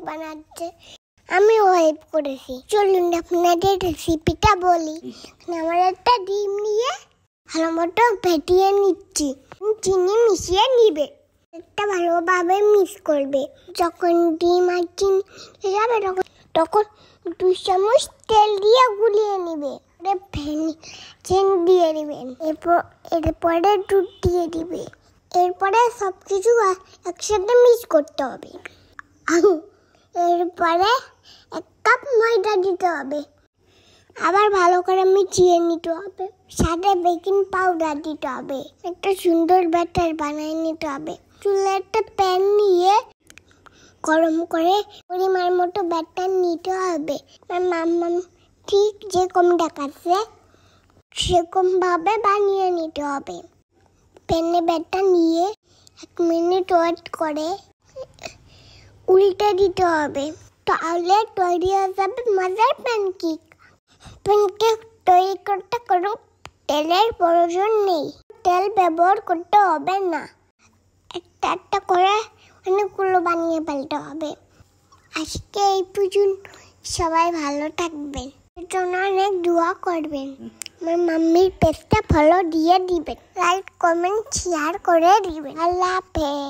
বানাচ্ছে, আমিও হেল্প করেছি। চলুন আপনাদের রেসিপিটা বলি। আমার একটা ডিম নিয়ে ভালো মতো ফেটিয়ে নিচ্ছি। চিনি মিশিয়ে নিবে, একটা ভালোভাবে মিক্স করবে। যখন ডিম আর চিনি হয়ে যাবে তখন 2 চামচ তেল দিয়ে গুলিয়ে নিবে। চেন দিয়ে দিবেন, এরপরে দুধ দিয়ে দিবে। এরপরে সবকিছু একসাথে মিক্স করতে হবে। এরপরে 1 কাপ ময়দা দিতে হবে, আবার ভালো করে মিশিয়ে নিতে হবে। সাথে বেকিং পাউডার দিতে হবে। একটা সুন্দর ব্যাটার বানিয়ে নিতে হবে। চুলায় একটা প্যান নিয়ে গরম করে পরিমাণ মতো ব্যাটার নিতে হবে। মাম্মা ঠিক যেরকম দেখাচ্ছে সেরকম ভাবে বানিয়ে নিতে হবে। প্যানে ব্যাটার নিয়ে 1 মিনিট ওয়েট করে উল্টে দিতে হবে, তাহলে তৈরি হয়ে যাবে মজার প্যানকেক। প্যানকেক তৈরি করতে কোনো তেলের প্রয়োজন নেই, তেল ব্যবহার করতে হবে না। একটা করে অনেকগুলো বানিয়ে ফেলতে হবে। আজকে এই পর্যন্ত, সবাই ভালো থাকবেন, এর জন্য অনেক দোয়া করবেন। আমার মাম্মির পেজটা ফলো দিয়ে দিবেন, লাইক কমেন্ট শেয়ার করে দিবেন। আল্লাহ হাফেজ।